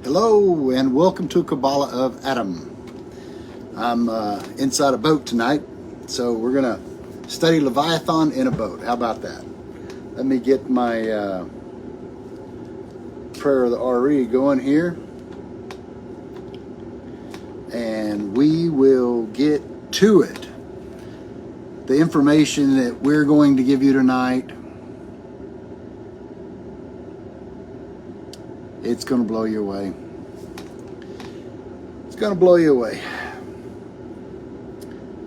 Hello and welcome to Kabbalah of Adam. I'm inside a boat tonight, so we're going to study Leviathan in a boat. How about that? Let me get my prayer of the RE going here, and we will get to it. The information that we're going to give you tonight, it's going to blow you away. It's going to blow you away.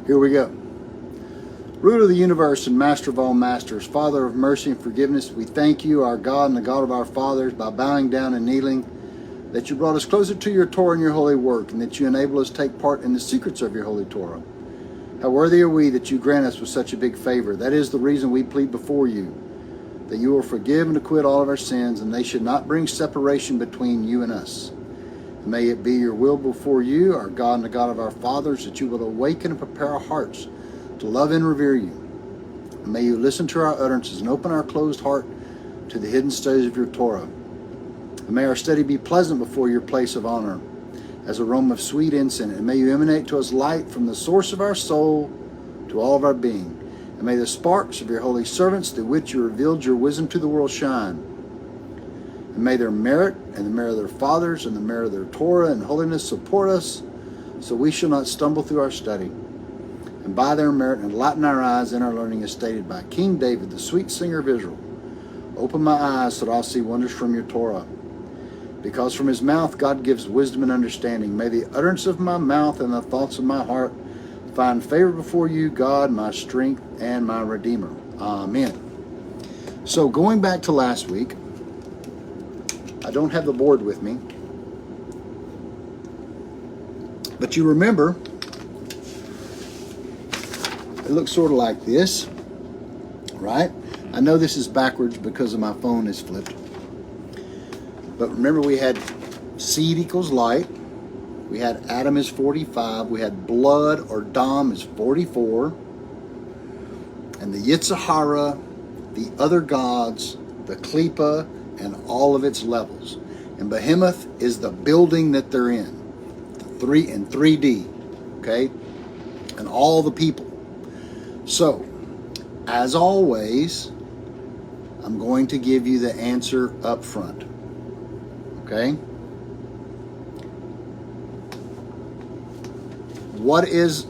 Here we go. Root of the universe and master of all masters, Father of mercy and forgiveness, we thank you, our God and the God of our fathers, by bowing down and kneeling, that you brought us closer to your Torah and your holy work, and that you enable us to take part in the secrets of your holy Torah. How worthy are we that you grant us with such a big favor. That is the reason we plead before you, that you will forgive and acquit all of our sins, and they should not bring separation between you and us. And may it be your will before you, our God and the God of our fathers, that you will awaken and prepare our hearts to love and revere you. And may you listen to our utterances and open our closed heart to the hidden studies of your Torah. And may our study be pleasant before your place of honor, as aroma of sweet incense. And may you emanate to us light from the source of our soul to all of our being. And may the sparks of your holy servants, through which you revealed your wisdom to the world, shine. And may their merit and the merit of their fathers and the merit of their Torah and holiness support us, so we shall not stumble through our study. And by their merit enlighten our eyes in our learning, as stated by King David, the sweet singer of Israel. Open my eyes so that I'll see wonders from your Torah. Because from his mouth God gives wisdom and understanding. May the utterance of my mouth and the thoughts of my heart find favor before you, God, my strength and my Redeemer. Amen. So going back to last week, I don't have the board with me, but you remember, it looks sort of like this, right? I know this is backwards because of my phone is flipped. But remember, we had seed equals light. We had Adam is 45. We had blood or Dam is 44. And the Yitzhahara, the other gods, the Klippa, and all of its levels. And Behemoth is the building that they're in. In 3D. Okay? And all the people. So, as always, I'm going to give you the answer up front. Okay?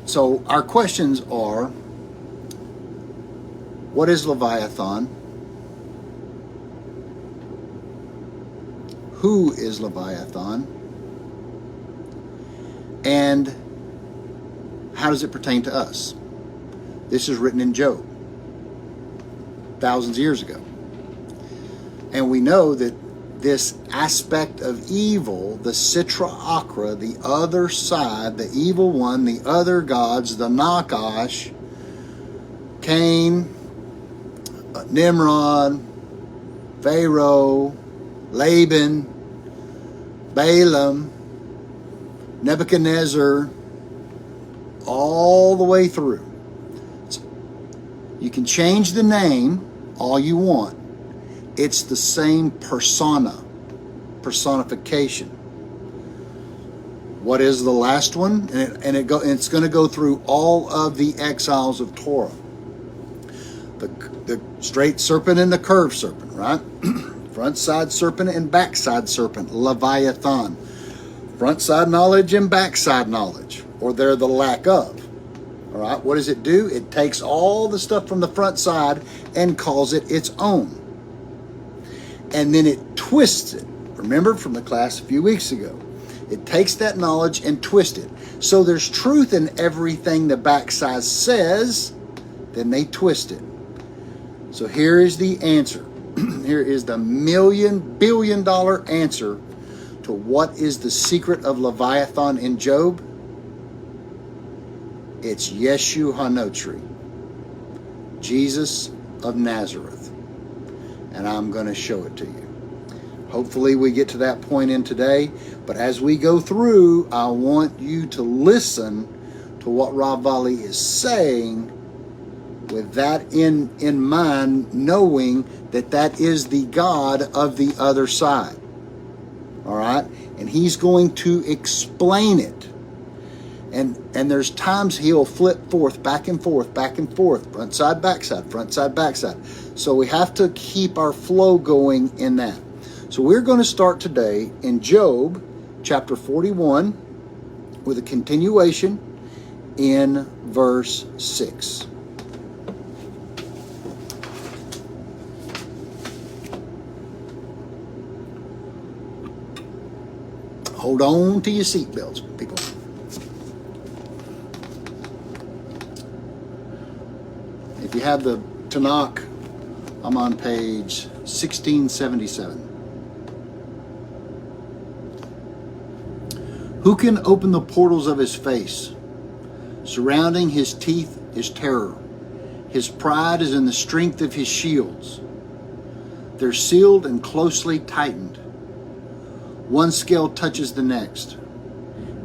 So our questions are, what is Leviathan? Who is Leviathan? And how does it pertain to us? This is written in Job, thousands of years ago. And we know that this aspect of evil, the Sitra Achra, the other side, the evil one, the other gods, the Nakash, Cain, Nimrod, Pharaoh, Laban, Balaam, Nebuchadnezzar, all the way through. You can change the name all you want. It's the same personification. What is the last one? It's going to go through all of the exiles of Torah. The straight serpent and the curved serpent, right? Front side serpent and backside serpent, Leviathan. Front side knowledge and backside knowledge, or they're the lack of. All right, what does it do? It takes all the stuff from the front side and calls it its own. And then it twists it. Remember from the class a few weeks ago. It takes that knowledge and twists it. So there's truth in everything the backside says, then they twist it. So here is the answer. Here is the $1 billion answer to what is the secret of Leviathan in Job. It's Yeshu HaNotri, Jesus of Nazareth. And I'm going to show it to you. Hopefully we get to that point in today. But as we go through, I want you to listen to what Ravali is saying with that in mind, knowing that that is the God of the other side. All right? And he's going to explain it. And there's times he'll flip forth, back and forth, front side, back side, front side, back side. So we have to keep our flow going in that. So we're going to start today in Job chapter 41 with a continuation in verse 6. Hold on to your seatbelts, people. If you have the Tanakh, I'm on page 1677. Who can open the portals of his face? Surrounding his teeth is terror. His pride is in the strength of his shields. They're sealed and closely tightened. One scale touches the next.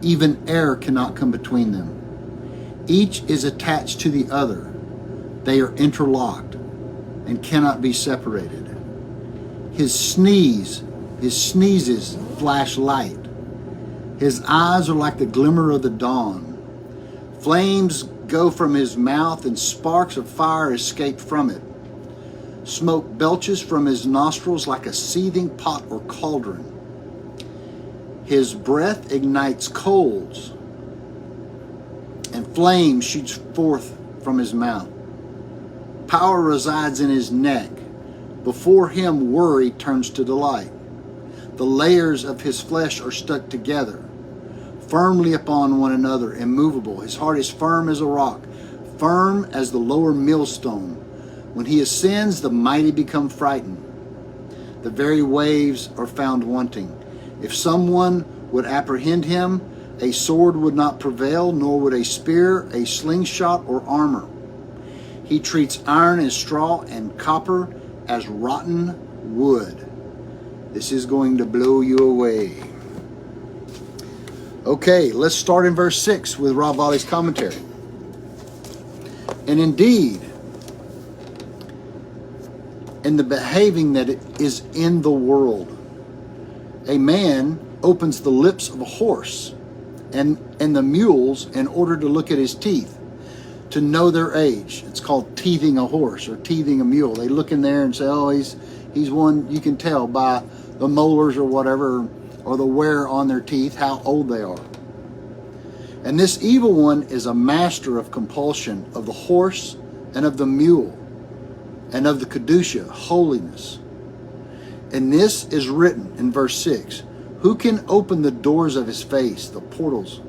Even air cannot come between them. Each is attached to the other. They are interlocked and cannot be separated. His sneezes flash light. His eyes are like the glimmer of the dawn. Flames go from his mouth and sparks of fire escape from it. Smoke belches from his nostrils like a seething pot or cauldron. His breath ignites coals, and flame shoots forth from his mouth. Power resides in his neck. Before him, worry turns to delight. The layers of his flesh are stuck together, firmly upon one another, immovable. His heart is firm as a rock, firm as the lower millstone. When he ascends, the mighty become frightened. The very waves are found wanting. If someone would apprehend him, a sword would not prevail, nor would a spear, a slingshot, or armor. He treats iron as straw and copper as rotten wood. This is going to blow you away. Okay, let's start in verse 6 with Rav Ali's commentary. And indeed, in the behaving that it is in the world, a man opens the lips of a horse and the mules in order to look at his teeth, to know their age. It's called teething a horse or teething a mule. They look in there and say, oh, he's one, you can tell by the molars or whatever, or the wear on their teeth, how old they are. And this evil one is a master of compulsion of the horse and of the mule and of the Kedusha, holiness. And this is written in verse 6. Who can open the doors of his face, the portals?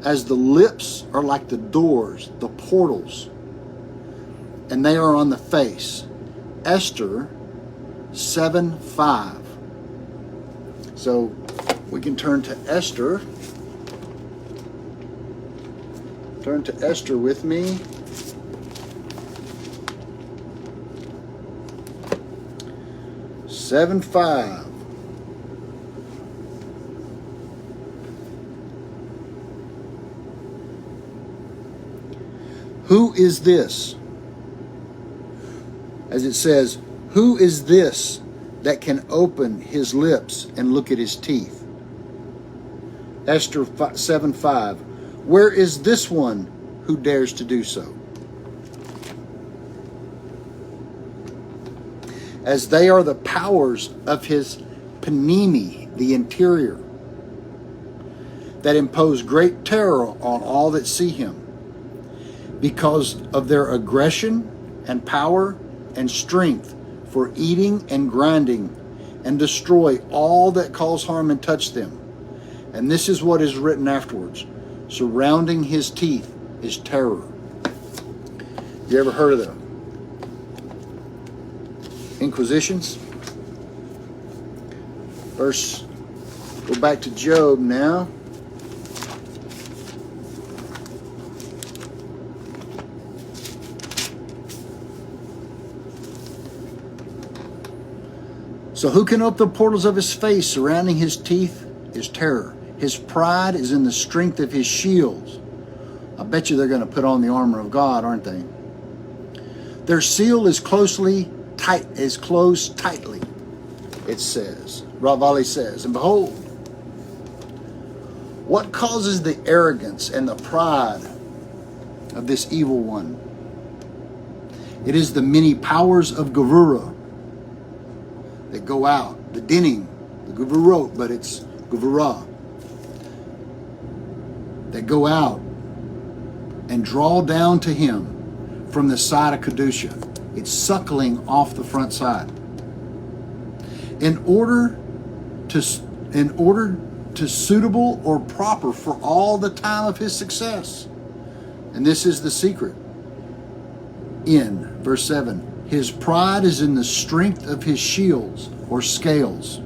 As the lips are like the doors, the portals, and they are on the face. Esther 7:5. So we can turn to Esther. Turn to Esther with me. Seven 5. Who is this? As it says, who is this that can open his lips and look at his teeth? Esther 7:5. Where is this one who dares to do so? As they are the powers of his panemi, the interior, that impose great terror on all that see him, because of their aggression and power and strength for eating and grinding, and destroy all that cause harm and touch them. And this is what is written afterwards. Surrounding his teeth is terror. You ever heard of the Inquisitions? Verse, go back to Job now. So who can open the portals of his face? Surrounding his teeth is terror. His pride is in the strength of his shields. I bet you they're going to put on the armor of God, aren't they? Their seal is closed tightly, it says. Rav Ali says, and behold, What causes the arrogance and the pride of this evil one? It is the many powers of Gevurah that go out. The dinning, the Gevurot, but it's Gevurah. That go out and draw down to him from the side of Kedusha. It's suckling off the front side. In order to suitable or proper for all the time of his success. And this is the secret. In verse 7, his pride is in the strength of his shields or scales,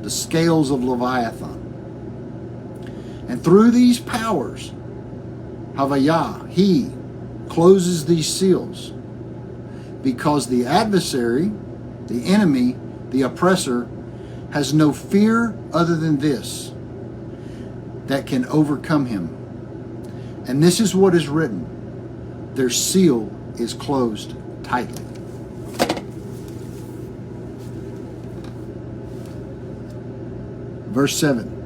the scales of Leviathan. And through these powers, Havayah, he closes these seals, because the adversary, the enemy, the oppressor, has no fear other than this that can overcome him. And this is what is written: their seal is closed tightly. Verse 7.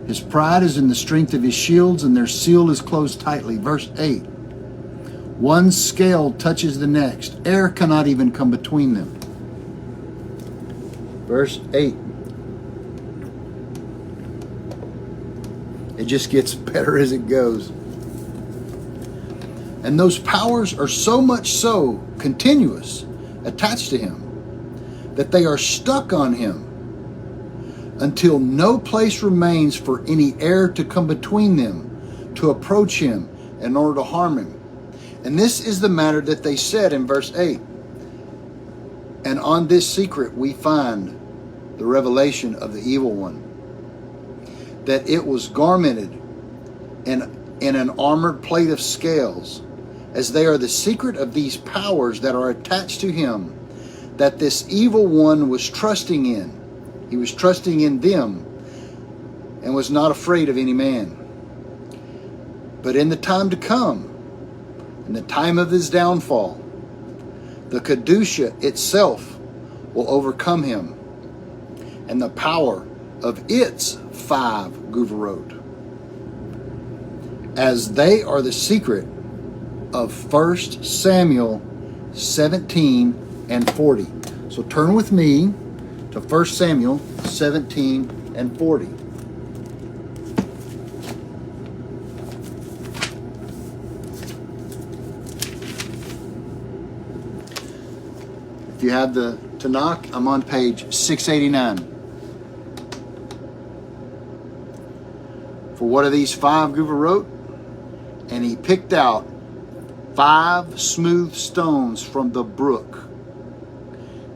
His pride is in the strength of his shields, and their seal is closed tightly. Verse 8. One scale touches the next. Air cannot even come between them. Verse 8. It just gets better as it goes. And those powers are so much so continuous, attached to him, that they are stuck on him until no place remains for any air to come between them, to approach him in order to harm him. And this is the matter that they said in verse 8. And on this secret we find the revelation of the evil one, that it was garmented in an armored plate of scales, as they are the secret of these powers that are attached to him, that this evil one was trusting in. He was trusting in them and was not afraid of any man. But in the time to come, in the time of his downfall, the Kedusha itself will overcome him, and the power of its 5 Gevurot, as they are the secret of 1 Samuel 17 and 40. So turn with me to 1 Samuel 17 and 40. If you have the Tanakh, I'm on page 689. For what are these 5 Gevurot? And he picked out 5 smooth stones from the brook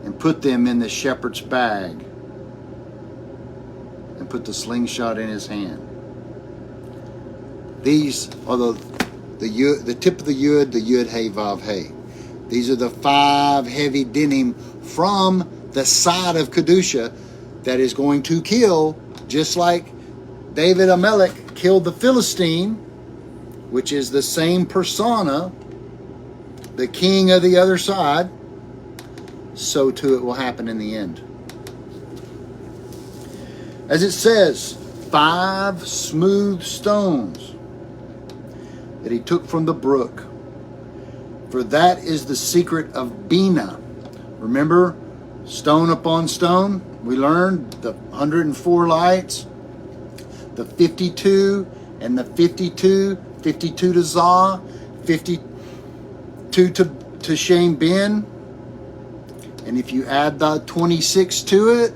and put them in the shepherd's bag and put the slingshot in his hand. These are the tip of the Yud, the Yud Hey Vav Hey. These are the 5 heavy dinim from the side of Kedusha that is going to kill, just like David Amalek killed the Philistine, which is the same persona, the king of the other side. So too it will happen in the end. As it says, 5 smooth stones that he took from the brook. For that is the secret of Bina. Remember, stone upon stone? We learned the 104 lights, the 52 and the 52, 52 to Zah, 52 to Shem Ben. And if you add the 26 to it,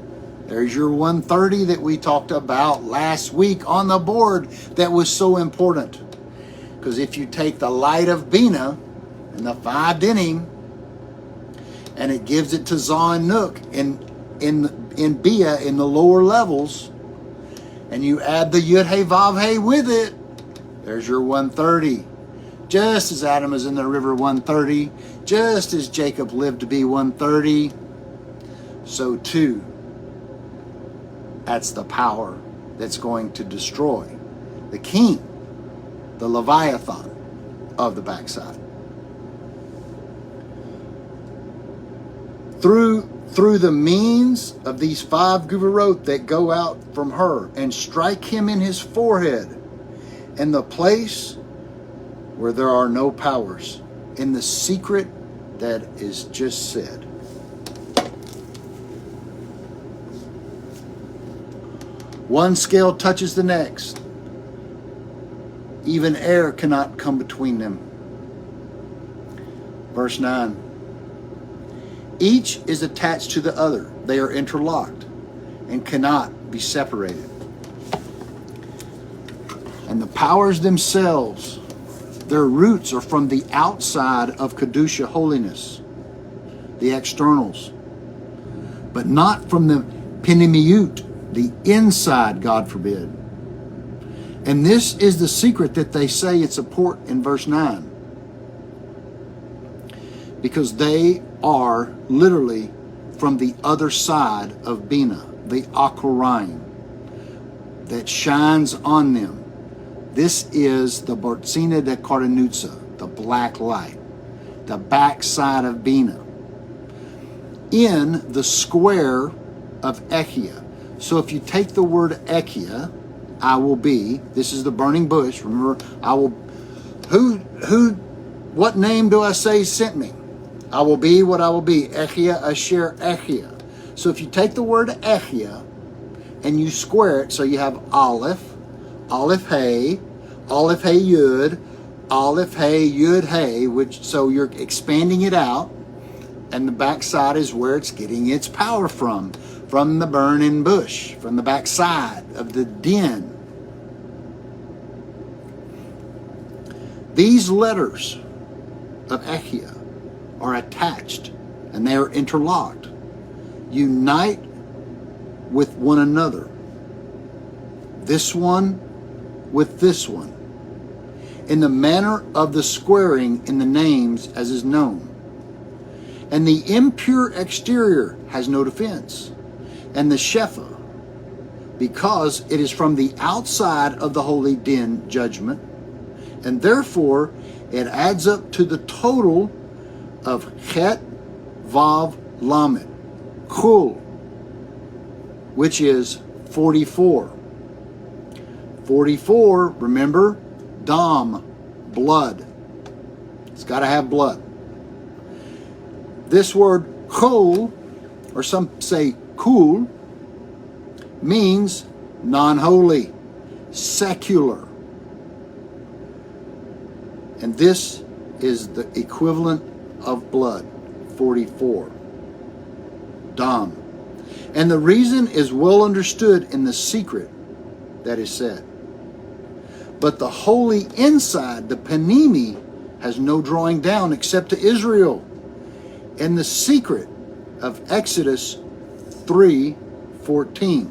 there's your 130 that we talked about last week on the board that was so important. Because if you take the light of Bina and the 5 dinim, and it gives it to Zah and Nook in Bia in the lower levels, and you add the Yud Hey Vav Hey with it, there's your 130. Just as Adam is in the river 130, just as Jacob lived to be 130, so too, that's the power that's going to destroy the king, the Leviathan of the backside. Through through the means of these 5 guvurot that go out from her, and strike him in his forehead, in the place where there are no powers, in the secret that is just said. One scale touches the next. Even air cannot come between them. Verse 9. Each is attached to the other. They are interlocked and cannot be separated. And the powers themselves, their roots are from the outside of Kedusha, holiness, the externals, but not from the Pinimiyut, the inside, God forbid. And this is the secret that they say it's a port in verse 9. Because they are literally from the other side of Bina, the Akoraim, that shines on them. This is the Bortzina de Karanutza, the black light, the backside of Bina, in the square of Echia. So if you take the word Echia, I will be, this is the burning bush. Remember, I will, what name do I say sent me? I will be what I will be. Echia, Asher, Echia. So if you take the word Echia and you square it, so you have Aleph, Aleph Hey, Aleph Hey Yud, Aleph Hey Yud Hey, which, so you're expanding it out, and the backside is where it's getting its power from the burning bush, from the backside of the den. These letters of Echia are attached and they are interlocked, unite with one another, this one with this one, in the manner of the squaring in the names as is known. And the impure exterior has no defense, and the Shefa, because it is from the outside of the holy den judgment, and therefore it adds up to the total of Chet, Vav, Lamed, Kul, which is 44. 44, remember, Dam, blood. It's got to have blood. This word Kul, or some say Kul, means non-holy, secular. And this is the equivalent of blood, 44. Dam. And the reason is well understood in the secret that is said. But the holy inside, the Panimi, has no drawing down except to Israel. In the secret of Exodus 3:14.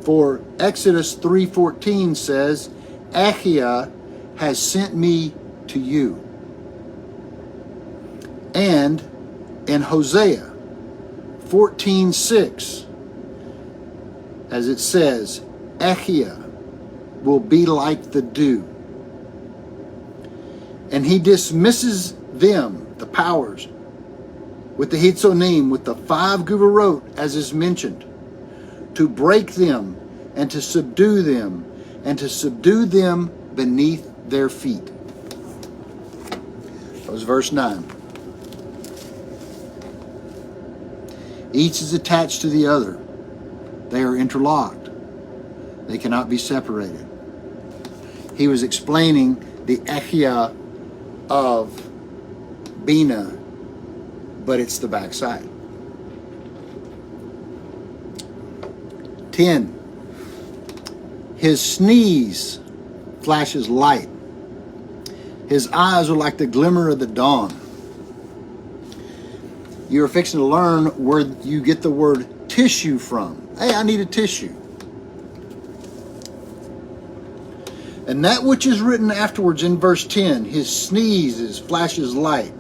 For Exodus 3:14 says, Echia has sent me to you. And in Hosea 14:6, as it says, Echia will be like the dew. And he dismisses them, the powers, with the Hitzonim, with the 5 Guvurot, as is mentioned, to break them and to subdue them, and to subdue them beneath their feet. That was verse 9. Each is attached to the other. They are interlocked. They cannot be separated. He was explaining the Echia of Bina, but it's the backside. 10. His sneeze flashes light. His eyes are like the glimmer of the dawn. You're fixing to learn where you get the word tissue from. Hey, I need a tissue. And that which is written afterwards in verse 10, his sneezes, flashes light.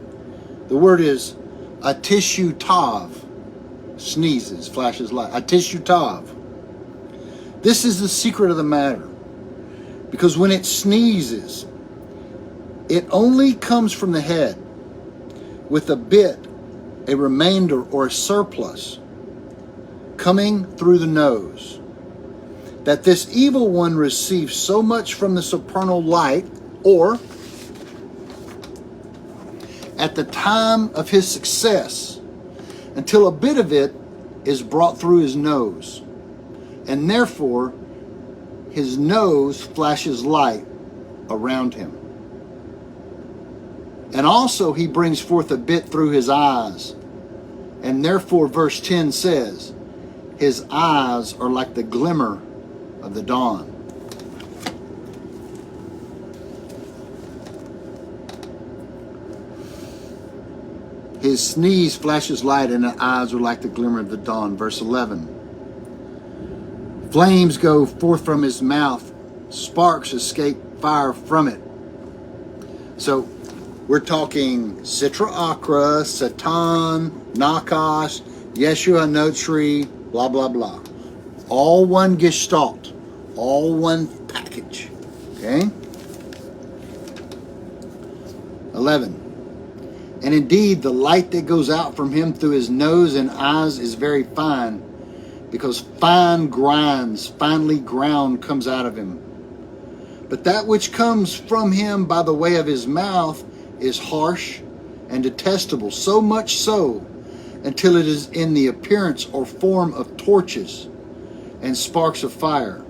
The word is a tissue tav. Sneezes, flashes light. A tissue tav. This is the secret of the matter. Because when it sneezes, it only comes from the head with a bit a remainder or a surplus coming through the nose, that this evil one receives so much from the supernal light, or at the time of his success, until a bit of it is brought through his nose, and therefore his nose flashes light around him. And also he brings forth a bit through his eyes, and therefore verse 10 says, his eyes are like the glimmer of the dawn. His sneeze flashes light, and the eyes are like the glimmer of the dawn. Verse 11. Flames go forth from his mouth. Sparks escape fire from it. So we're talking Sitra Achra, Satan, Nakash, Yeshua Notri, blah, blah, blah. All one gestalt. All one package. Okay? 11. And indeed, the light that goes out from him through his nose and eyes is very fine, because finely ground comes out of him. But that which comes from him by the way of his mouth is harsh and detestable, so much so until it is in the appearance or form of torches and sparks of fire,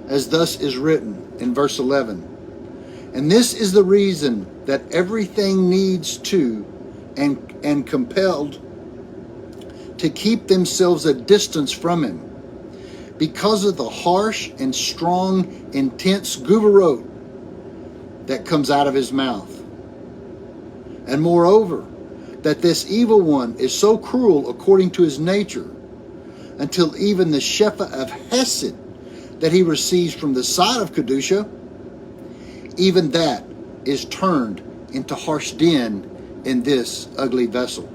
as thus is written in verse 11. And this is the reason that everything needs to and compelled to keep themselves a distance from him, because of the harsh and strong, intense guverot that comes out of his mouth. And moreover, that this evil one is so cruel according to his nature, until even the Shefa of Hesed that he receives from the side of Kedusha, even that is turned into harsh din in this ugly vessel.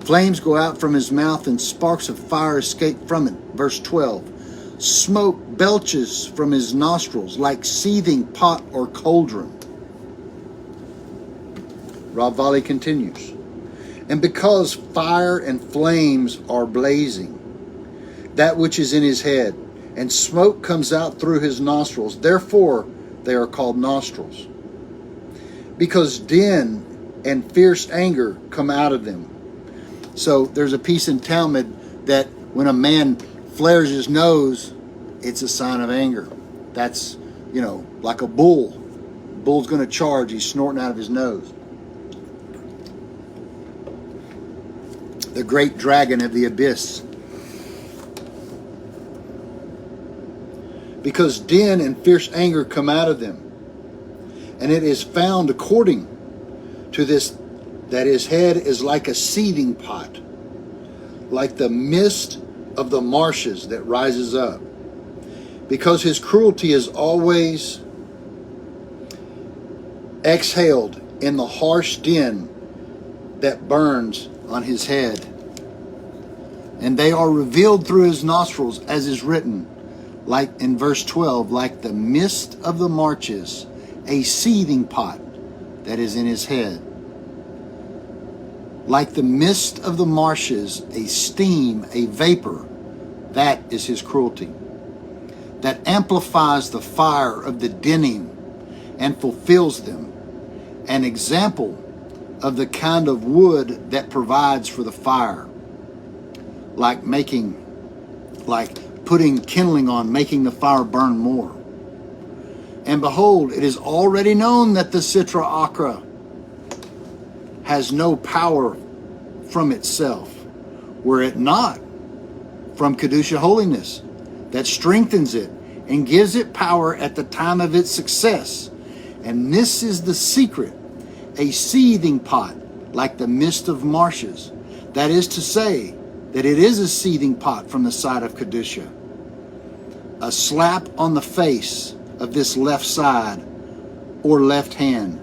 Flames go out from his mouth and sparks of fire escape from it. Verse 12. Smoke belches from his nostrils like seething pot or cauldron. Rav Vali continues. And because fire and flames are blazing, that which is in his head, and smoke comes out through his nostrils, therefore they are called nostrils. Because din and fierce anger come out of them. So there's a piece in Talmud that when a man flares his nose, it's a sign of anger. That's, like a bull. Bull's going to charge. He's snorting out of his nose. The great dragon of the abyss. Because din and fierce anger come out of them. And it is found according to this, that his head is like a seething pot, like the mist of the marshes that rises up. Because his cruelty is always exhaled in the harsh din that burns on his head. And they are revealed through his nostrils, as is written, like in verse 12, like the mist of the marshes, a seething pot that is in his head. Like the mist of the marshes, a steam, a vapor, that is his cruelty. That amplifies the fire of the dinning and fulfills them. An example of the kind of wood that provides for the fire. Like putting kindling on, making the fire burn more. And behold, it is already known that the Sitra Achra has no power from itself, were it not from Kedusha holiness, that strengthens it and gives it power at the time of its success. And this is the secret, a seething pot, like the mist of marshes. That is to say, that it is a seething pot from the side of Kedusha. A slap on the face of this left side or left hand.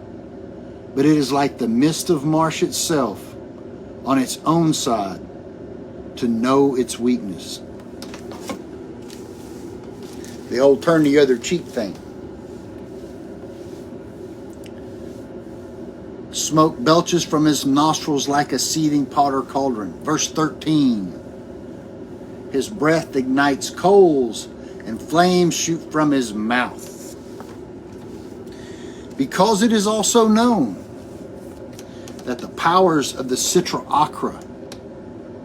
But it is like the mist of marsh itself on its own side to know its weakness. The old turn the other cheek thing. Smoke belches from his nostrils like a seething pot or cauldron. Verse 13. His breath ignites coals, and flames shoot from his mouth. Because it is also known that the powers of the Sitra Achra,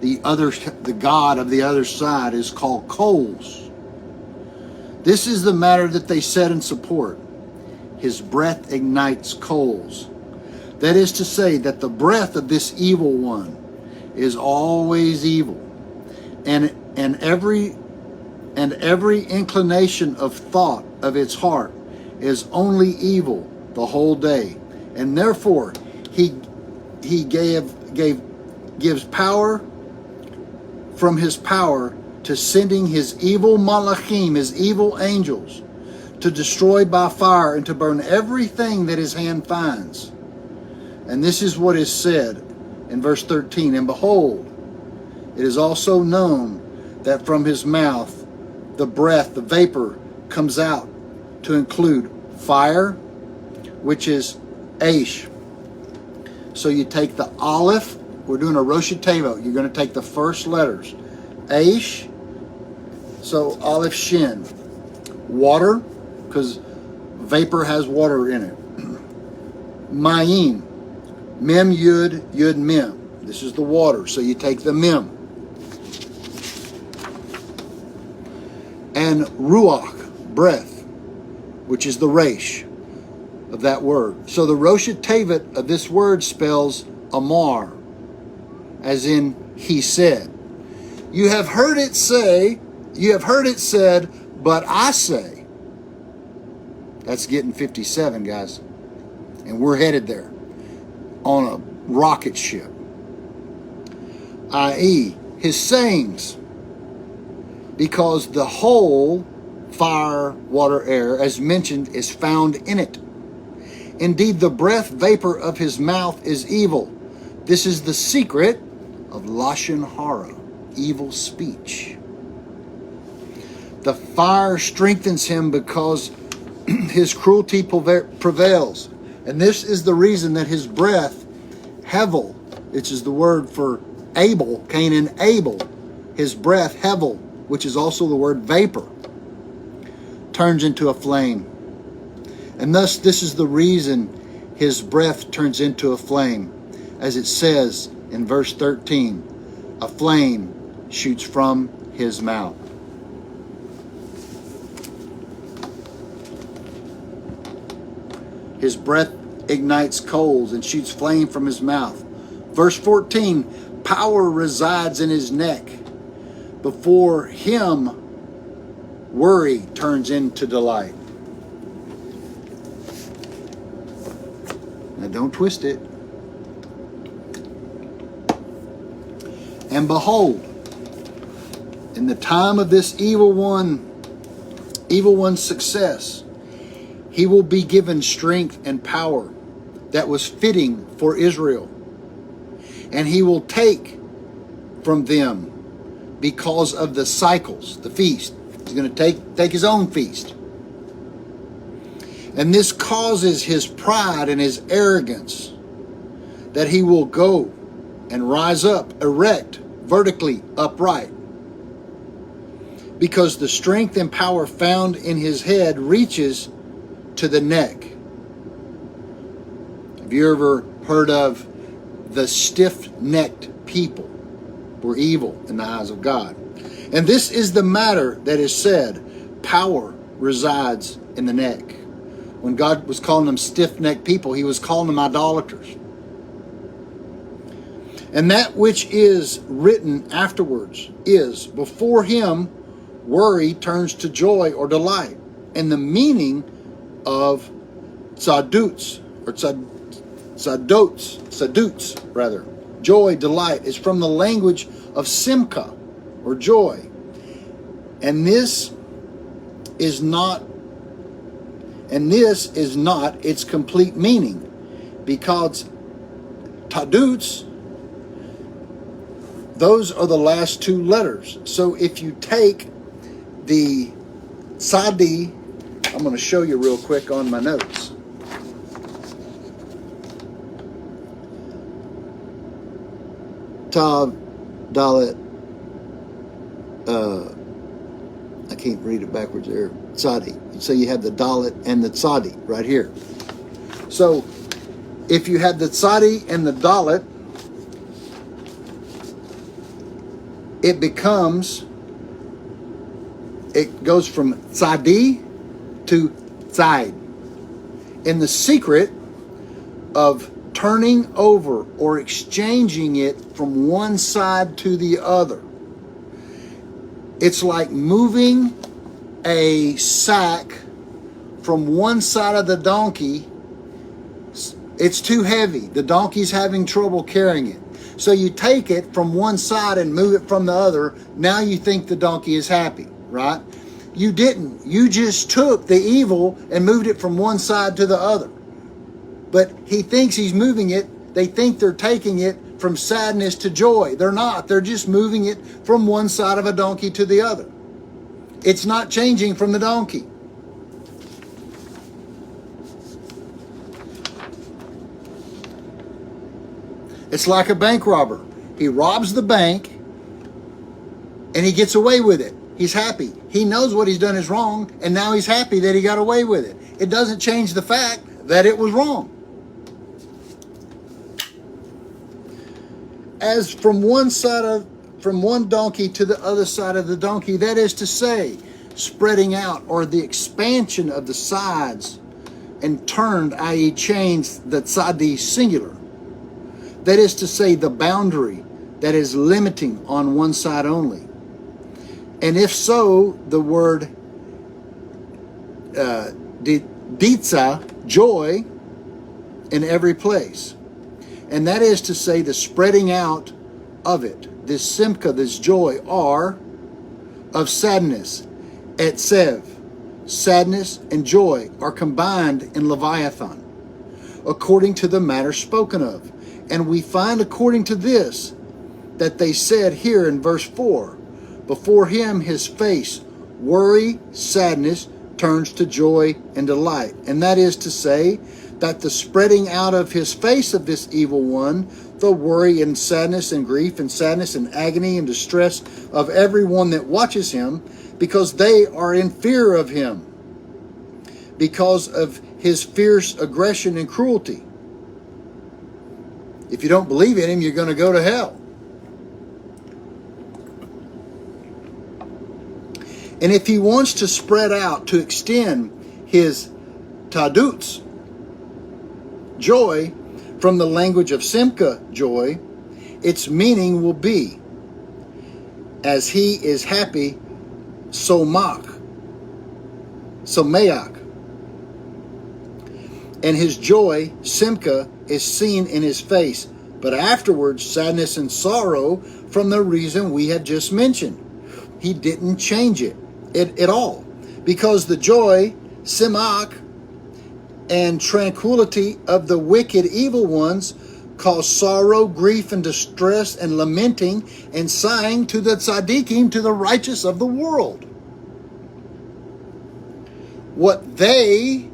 the god of the other side, is called coals. This is the matter that they said in support. His breath ignites coals. That is to say that the breath of this evil one is always evil, and every inclination of thought of its heart is only evil the whole day, and therefore he gives power from his power to sending his evil malachim, his evil angels, to destroy by fire and to burn everything that his hand finds. And this is what is said in verse 13. And behold, it is also known that from his mouth the breath, the vapor, comes out to include fire, which is Aish. So you take the Aleph, we're doing a Rosh Tevot. You're going to take the first letters. Aish, so Aleph Shin. Water, because vapor has water in it. Mayim, Mem Yud, Yud Mem. This is the water, so you take the Mem. And Ruach, breath, which is the Resh of that word. So the Rosh Tevot of this word spells Amar, as in he said. You have heard it said, but I say. That's getting 57, guys. And we're headed there on a rocket ship. I.e., his sayings, because the whole fire, water, air, as mentioned, is found in it. Indeed, the breath vapor of his mouth is evil. This is the secret of Lashon Hara, evil speech. The fire strengthens him because his cruelty prevails. And this is the reason that his breath, Hevel, which is the word for Abel, Cain and Abel, his breath, Hevel, which is also the word vapor, turns into a flame. And thus this is the reason his breath turns into a flame. As it says in verse 13, a flame shoots from his mouth. His breath ignites coals and shoots flame from his mouth. Verse 14, power resides in his neck. Before him, worry turns into delight. Now don't twist it. And behold, in the time of this evil one's success, he will be given strength and power that was fitting for Israel. And he will take from them because of the cycles, the feast. He's going to take his own feast. And this causes his pride and his arrogance, that he will go and rise up, erect, vertically upright. Because the strength and power found in his head reaches to the neck. Have you ever heard of the stiff-necked people were evil in the eyes of God? And this is the matter that is said, power resides in the neck. When God was calling them stiff-necked people, he was calling them idolaters. And that which is written afterwards is, before him, worry turns to joy or delight. And the meaning of tzaduts, or tzaduts, rather, joy, delight, is from the language of simcha, or joy. And this is not its complete meaning, because taduts, those are the last two letters. So if you take the tzadi, I'm going to show you real quick on my notes. Tav, Dalet, I can't read it backwards there, Tzadi. So you have the Dalet and the Tzadi right here. So if you have the Tzadi and the Dalet, it goes from Tzadi to Tzad. In the secret of turning over or exchanging it from one side to the other. It's like moving a sack from one side of the donkey. It's too heavy. The donkey's having trouble carrying it. So you take it from one side and move it from the other. Now you think the donkey is happy, right? You didn't. You just took the evil and moved it from one side to the other. But he thinks he's moving it. They think they're taking it from sadness to joy. They're not. They're just moving it from one side of a donkey to the other. It's not changing from the donkey. It's like a bank robber. He robs the bank and he gets away with it. He's happy. He knows what he's done is wrong, and now he's happy that he got away with it. It doesn't change the fact that it was wrong. As from one donkey to the other side of the donkey, that is to say, spreading out, or the expansion of the sides and turned, i.e. changed, the tzadi singular. That is to say, the boundary that is limiting on one side only. And if so, the word ditza, joy, in every place. And that is to say, the spreading out of it, this simcha, this joy, are of sadness. Etzev, sadness and joy are combined in Leviathan, according to the matter spoken of. And we find according to this, that they said here in verse 4, before him his face, worry, sadness, turns to joy and delight. And that is to say, that the spreading out of his face of this evil one, the worry and sadness and grief and sadness and agony and distress of everyone that watches him, because they are in fear of him, because of his fierce aggression and cruelty. If you don't believe in him, you're going to go to hell. And if he wants to spread out, to extend his taduts, joy, from the language of simcha, joy, its meaning will be, as he is happy, somak, someach. And his joy, simcha, is seen in his face, but afterwards sadness and sorrow from the reason we have just mentioned. He didn't change it at all, because the joy, simach, and tranquility of the wicked evil ones cause sorrow, grief, and distress, and lamenting and sighing to the tzaddikim, to the righteous of the world. What they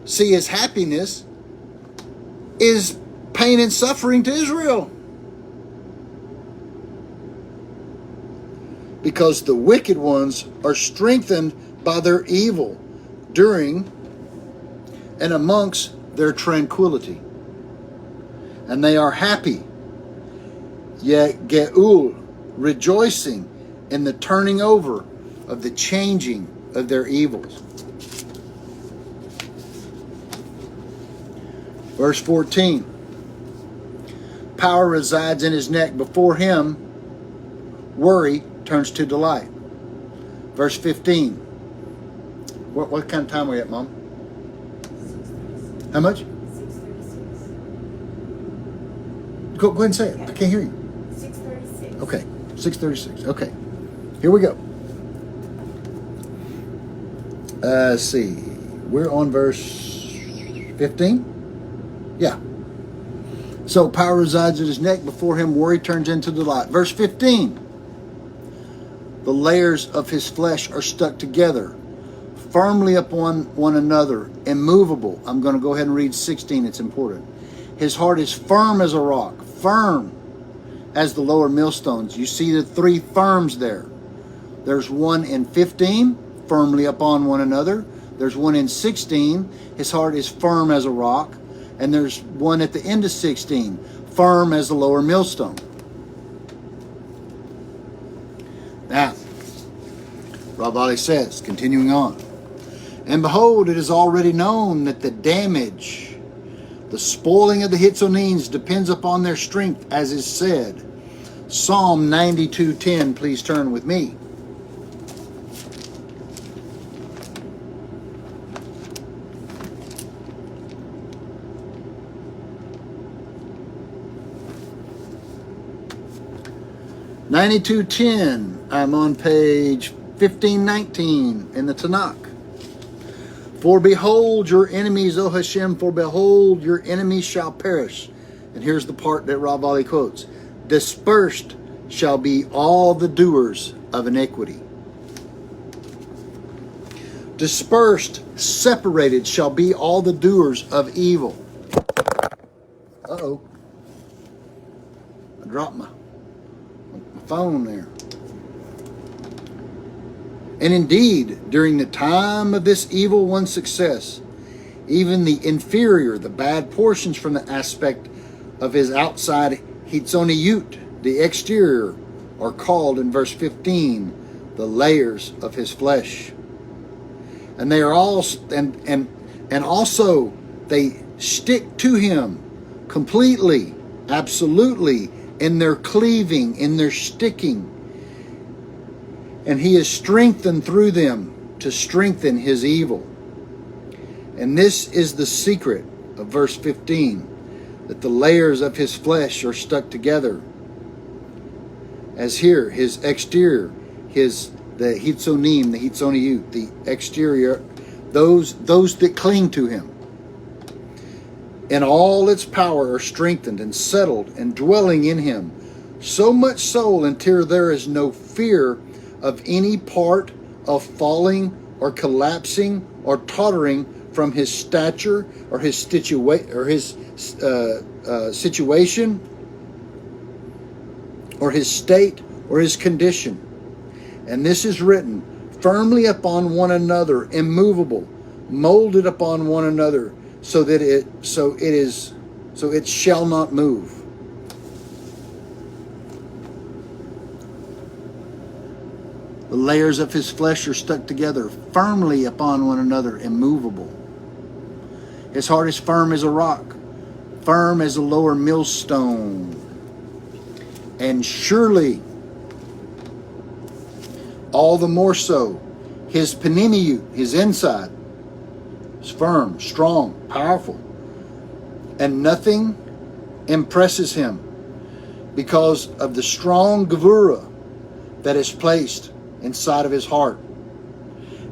see as happiness is pain and suffering to Israel. Because the wicked ones are strengthened by their evil during and amongst their tranquility. And they are happy, yet ge'ul, rejoicing in the turning over of the changing of their evils. Verse 14. Power resides in his neck. Before him, worry turns to delight. Verse 15. What kind of time are we at, Mom? How much? 6:36. Go ahead and say it. I can't hear you. 6:36. Okay, 6:36. Okay, here we go. Let's see. We're on verse 15? Yeah. So power resides in his neck. Before him, worry turns into delight. Verse 15. The layers of his flesh are stuck together, firmly upon one another, immovable. I'm going to go ahead and read 16. It's important. His heart is firm as a rock. Firm. as the lower millstones. You see the three firms there. There's one in 15, firmly upon one another. There's one in 16, his heart is firm as a rock. And there's one at the end of 16, firm as the lower millstone. Now, Ravali says, continuing on, and behold, it is already known that the damage, the spoiling of the Hitzonines depends upon their strength, as is said. Psalm 92:10, please turn with me. I'm on page 1519 in the Tanakh. For behold your enemies, O Hashem, for behold your enemies shall perish. And here's the part that Ravali quotes. Dispersed shall be all the doers of iniquity. Dispersed, separated shall be all the doers of evil. Uh-oh. I dropped my phone there. And indeed, during the time of this evil one's success, even the inferior, the bad portions from the aspect of his outside hitzoniyut, the exterior, are called in verse 15 the layers of his flesh. And they are all and also they stick to him completely, absolutely, in their cleaving, in their sticking. And he is strengthened through them to strengthen his evil. And this is the secret of verse 15, that the layers of his flesh are stuck together. As here, his exterior, the hitzonim, the hitzoniyut, the exterior, those that cling to him. And all its power are strengthened and settled and dwelling in him, so much so until there is no fear of any part of falling or collapsing or tottering from his stature or his situation or his state or his condition. And this is written firmly upon one another, immovable, molded upon one another, so it shall not move. The layers of his flesh are stuck together, firmly upon one another, immovable. His heart is firm as a rock, firm as a lower millstone. And surely, all the more so, his panimiyut, his inside, is firm, strong, powerful. And nothing impresses him because of the strong gevura that is placed inside of his heart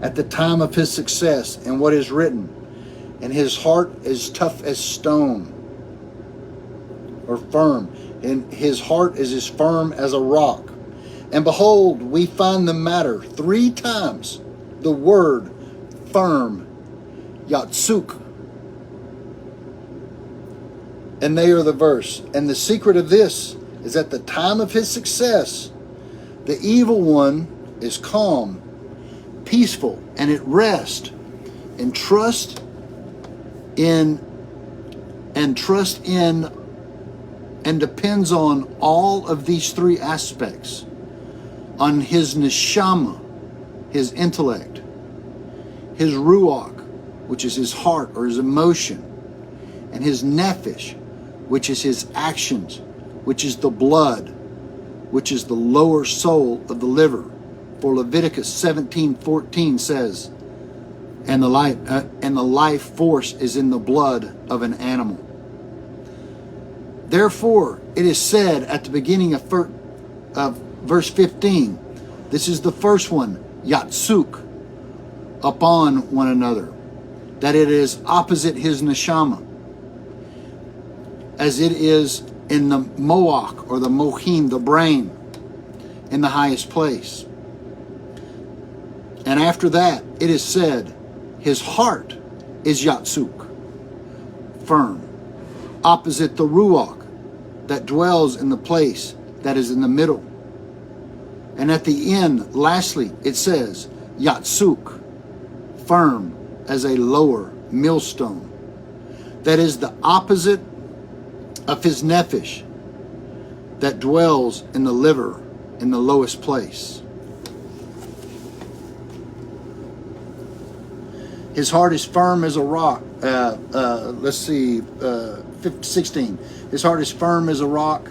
at the time of his success and what is written. And his heart is tough as stone, or firm. And his heart is as firm as a rock. And behold, we find the matter 3 times, the word firm, yatsuk. And they are the verse. And the secret of this is at the time of his success, the evil one is calm, peaceful, and at rest, and trust in and depends on all of these 3 aspects, on his neshama, his intellect, his ruach, which is his heart or his emotion, and his nephesh, which is his actions, which is the blood, which is the lower soul of the liver. For Leviticus 17:14 says, and the life force is in the blood of an animal. Therefore, it is said at the beginning of verse 15, this is the first one, yatsuk, upon one another, that it is opposite his neshama, as it is in the moach, or the mohin, the brain, in the highest place. And after that, it is said, his heart is yatsuk, firm, opposite the ruach that dwells in the place that is in the middle. And at the end, lastly, it says, Yatsuk, firm as a lower millstone. That is the opposite of his nephesh, that dwells in the liver, in the lowest place. His heart is firm as a rock. 16. His heart is firm as a rock,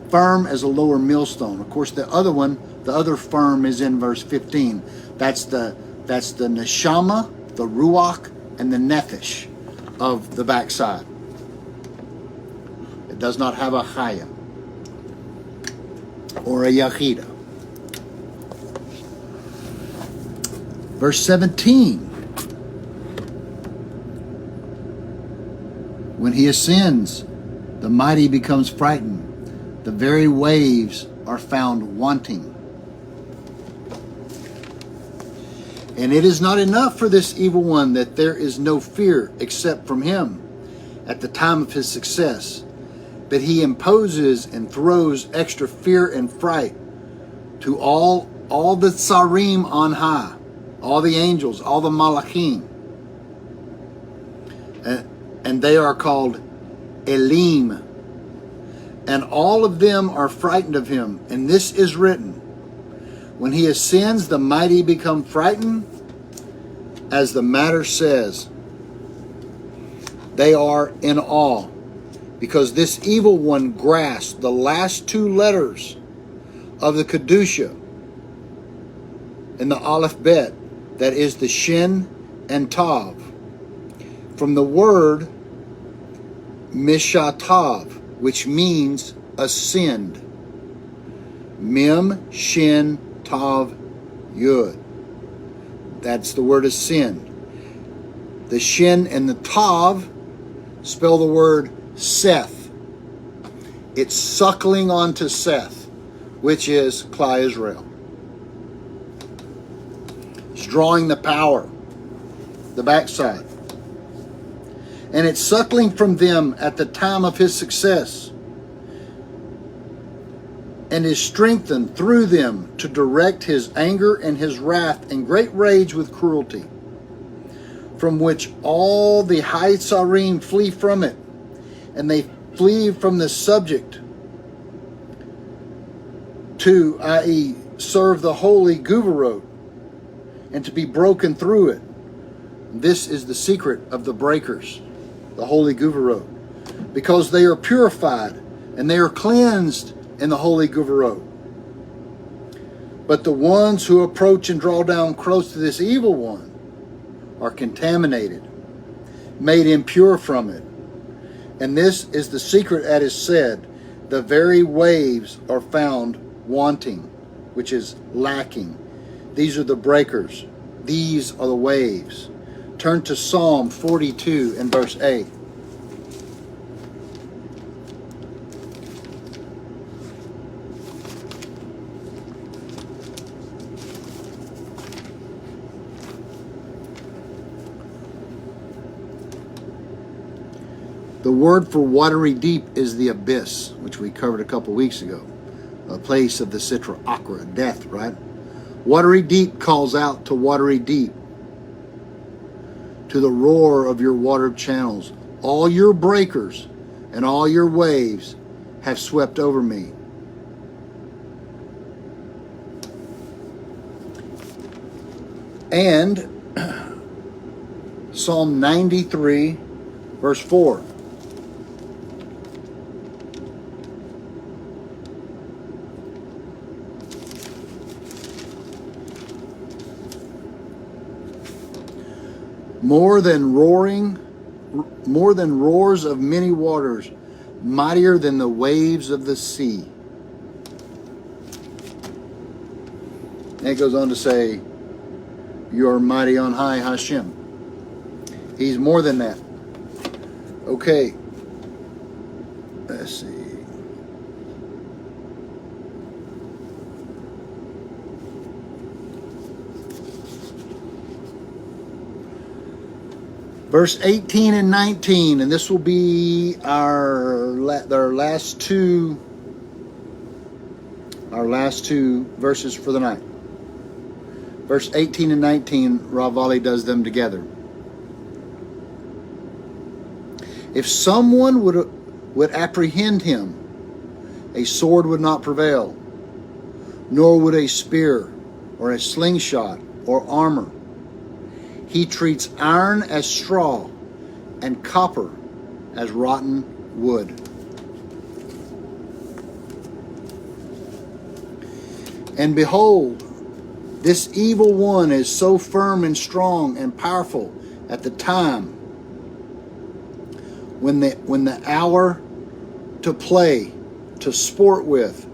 firm as a lower millstone. Of course, the other firm is in verse 15. That's the neshama, the ruach, and the nephesh of the backside. It does not have a chaya or a yachida. Verse 17. When he ascends, the mighty becomes frightened. The very waves are found wanting. And it is not enough for this evil one that there is no fear except from him at the time of his success, but he imposes and throws extra fear and fright to all the tsarim on high, all the angels, all the malachim. And they are called Elim. And all of them are frightened of him. And this is written, when he ascends, the mighty become frightened, as the matter says. They are in awe, because this evil one grasped the last two letters of the Kedusha in the Aleph Bet, that is the Shin and Tav, from the word Mishatav, which means ascend. Mem, Shin, Tav, Yud. That's the word ascend. The Shin and the Tav spell the word Seth. It's suckling onto Seth, which is Klal Israel. It's drawing the power, the backside. And it's suckling from them at the time of his success, and is strengthened through them to direct his anger and his wrath and great rage with cruelty, from which all the high tsarim flee from it, and they flee from the subject to, i.e., serve the holy Guvarot, and to be broken through it. This is the secret of the breakers, the holy Guvarot, because they are purified and they are cleansed in the holy Guvarot. But the ones who approach and draw down close to this evil one are contaminated, made impure from it. And this is the secret, as is said, the very waves are found wanting, which is lacking. These are the breakers. These are the waves. Turn to Psalm 42 and verse 8. The word for watery deep is the abyss, which we covered a couple weeks ago. A place of the Sitra Akra, death, right? Watery deep calls out to watery deep, to the roar of your watered channels. All your breakers and all your waves have swept over me. And Psalm 93, verse 4. More than roars of many waters, mightier than the waves of the sea. And it goes on to say, you are mighty on high, Hashem. He's more than that. Okay. Let's see. Verse 18 and 19, and this will be our last two our last two verses for the night. Verse 18 and 19, Ravali does them together. If someone would apprehend him, a sword would not prevail, nor would a spear or a slingshot or armor. He treats iron as straw and copper as rotten wood. And behold, this evil one is so firm and strong and powerful at the time when the hour to play, to sport with,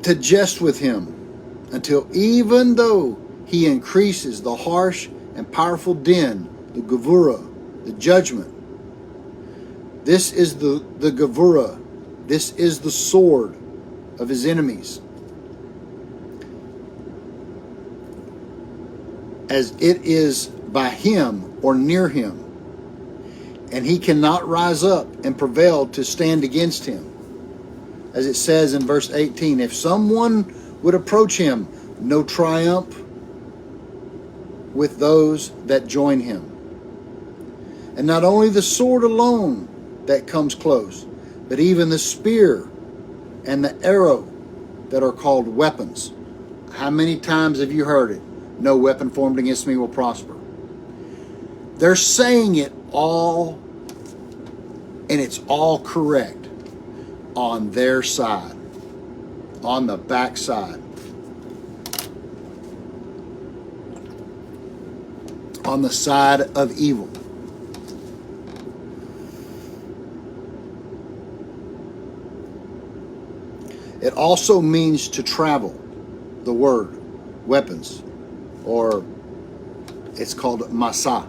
to jest with him, until even though he increases the harsh and powerful din, the Gevurah, the judgment. This is the Gevurah. This is the sword of his enemies. As it is by him or near him, and he cannot rise up and prevail to stand against him. As it says in verse 18, if someone would approach him, no triumph with those that join him. And not only the sword alone that comes close, but even the spear and the arrow that are called weapons. How many times have you heard it? No weapon formed against me will prosper. They're saying it all, and it's all correct on their side, on the back side, on the side of evil. It also means to travel, the word, weapons, or it's called masa.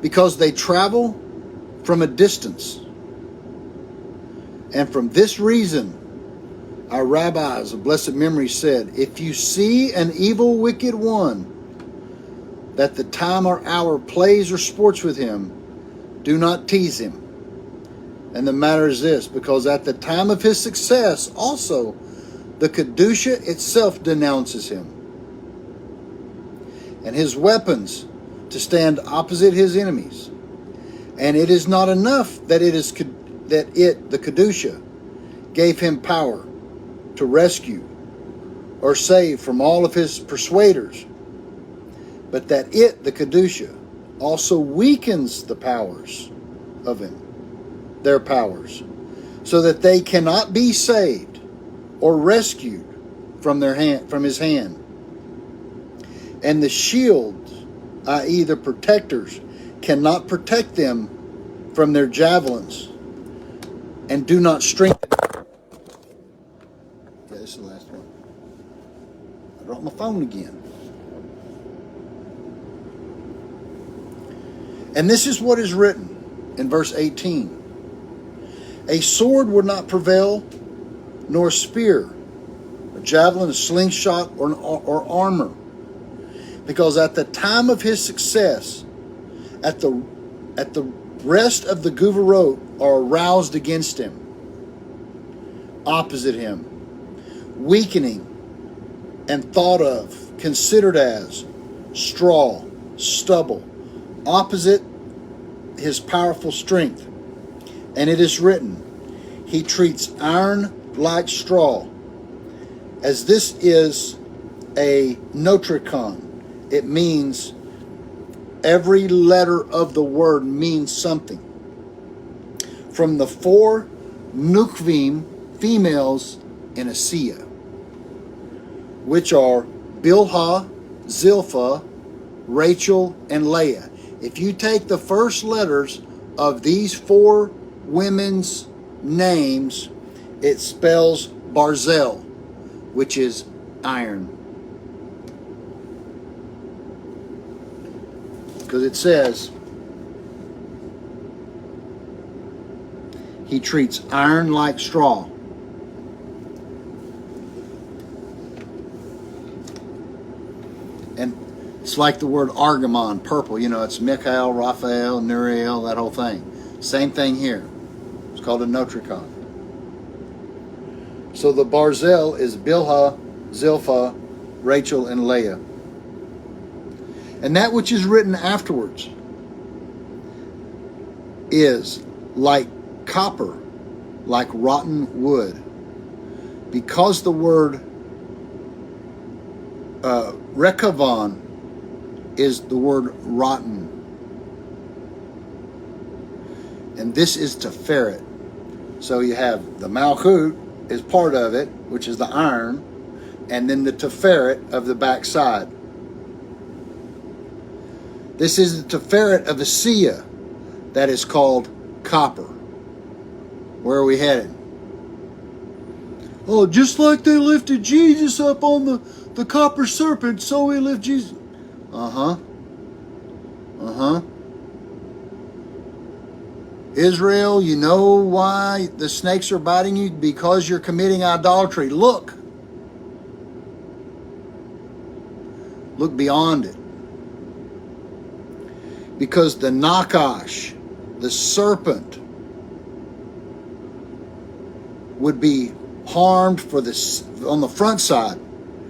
Because they travel from a distance. And from this reason, our rabbis of blessed memory said, if you see an evil, wicked one, that the time or hour plays or sports with him, do not tease him. And the matter is this, because at the time of his success, also, the Kedusha itself denounces him. And his weapons to stand opposite his enemies. And it is not enough that the Kedusha, gave him power to rescue or save from all of his persuaders, but that the Kedusha, also weakens the powers of him, their powers, so that they cannot be saved or rescued from his hand. And the shields, i.e. the protectors, cannot protect them from their javelins and do not strengthen. Okay, this is the last one. I dropped my phone again. And this is what is written in verse 18. A sword would not prevail, nor a spear, a javelin, a slingshot, or armor. Because at the time of his success, at the rest of the Gevurot are aroused against him, opposite him, weakening, and thought of, considered as, straw, stubble, opposite his powerful strength. And it is written, he treats iron like straw. As this is a notricon, it means every letter of the word means something. From the 4 Nukvim females in Asiya, which are Bilhah, Zilpah, Rachel, and Leah. If you take the first letters of these 4 women's names, it spells Barzel, which is iron. Because it says, he treats iron like straw. And it's like the word argamon, purple. You know, it's Michael, Raphael, Nuriel, that whole thing. Same thing here. It's called a notricon. So the Barzel is Bilhah, Zilpah, Rachel, and Leah. And that which is written afterwards is like copper, like rotten wood. Because the word Rekavan is the word rotten. And this is Tiferet. So you have the Malchut is part of it, which is the iron, and then the Tiferet of the backside. This is the Tiferet of the Sia that is called copper. Where are we headed? Oh, just like they lifted Jesus up on the copper serpent, so we lift Jesus. Israel, you know why the snakes are biting you? Because you're committing idolatry. Look beyond it. Because the Nakash, the serpent, would be harmed on the front side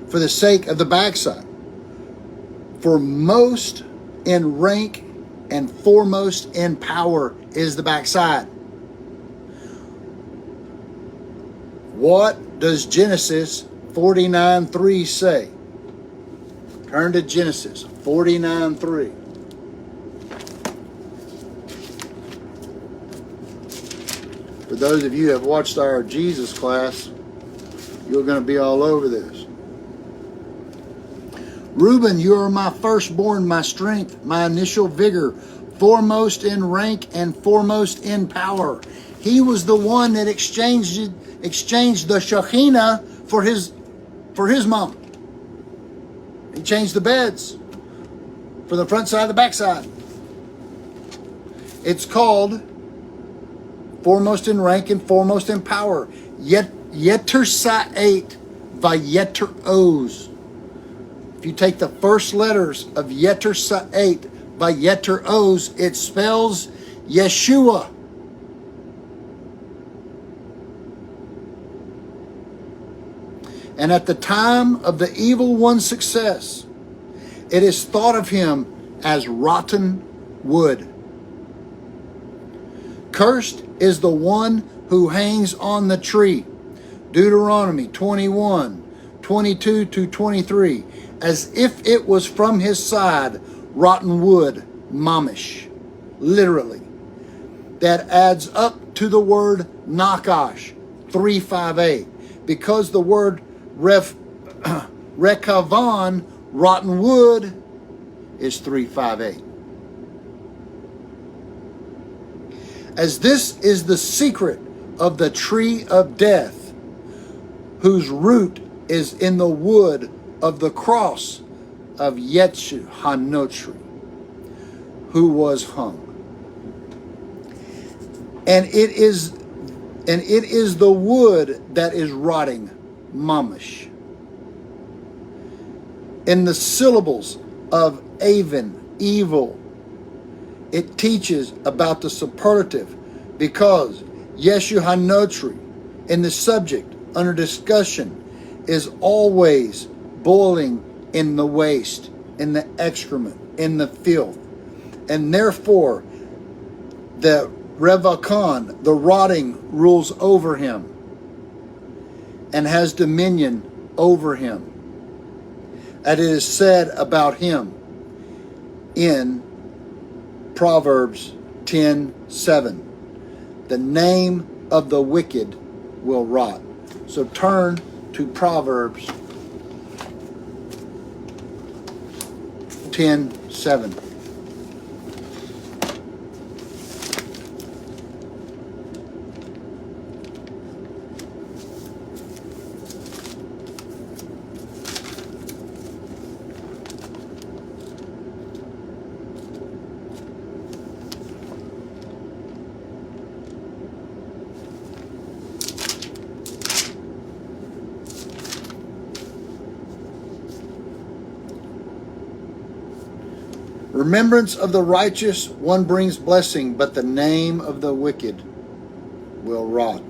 for the sake of the backside. For most in rank and foremost in power is the backside. What does Genesis 49:3 say? Turn to Genesis 49:3. For those of you who have watched our Jesus class, you're going to be all over this. Reuben, you are my firstborn, my strength, my initial vigor, foremost in rank and foremost in power. He was the one that exchanged the Shekhinah for his mom. He changed the beds for the front side and the back side. It's called foremost in rank and foremost in power. Yeter Sa'et Vayeter Oz. If you take the first letters of Yeter Sa'et Vayeter Oz, it spells Yeshua. And at the time of the evil one's success, it is thought of him as rotten wood. Cursed is the one who hangs on the tree. Deuteronomy 21:22-23. As if it was from his side, rotten wood, mamish. Literally. That adds up to the word nakash, 358. Because the word rekavan, rotten wood, is 358. As this is the secret of the tree of death, whose root is in the wood of the cross of Yeshu Hanotri, who was hung. And it is the wood that is rotting, mamish. In the syllables of Avon, evil, it teaches about the superlative, because Yeshu Hanotri in the subject under discussion is always boiling in the waste, in the excrement, in the filth. And therefore, the Revakan, the rotting, rules over him and has dominion over him. And it is said about him in Proverbs 10:7. The name of the wicked will rot. So turn to Proverbs 10:7. Remembrance of the righteous one brings blessing, but the name of the wicked will rot.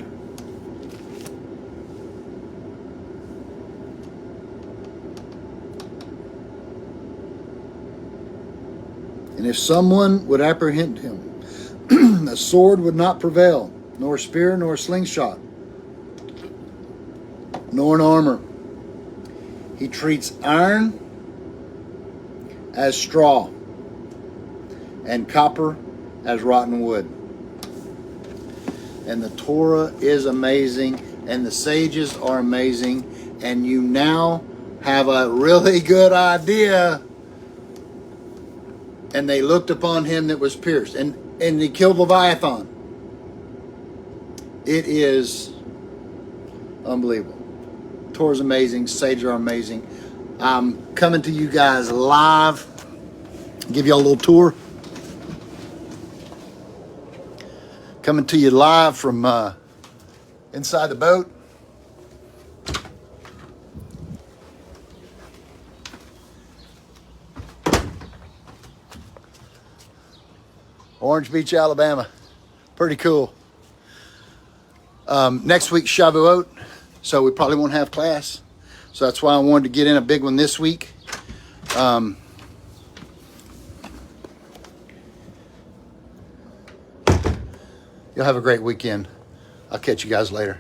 And if someone would apprehend him, a sword would not prevail, nor spear, nor slingshot, nor an armor. He treats iron as straw, and copper as rotten wood. And the Torah is amazing, and the sages are amazing, and you now have a really good idea. And they looked upon him that was pierced, and he killed Leviathan. It is unbelievable. Torah's amazing, sages are amazing. I'm coming to you guys live. Give you a little tour. Coming to you live from inside the boat. Orange Beach, Alabama. Pretty cool. Next week's Shavuot, so we probably won't have class. So that's why I wanted to get in a big one this week. You'll have a great weekend. I'll catch you guys later.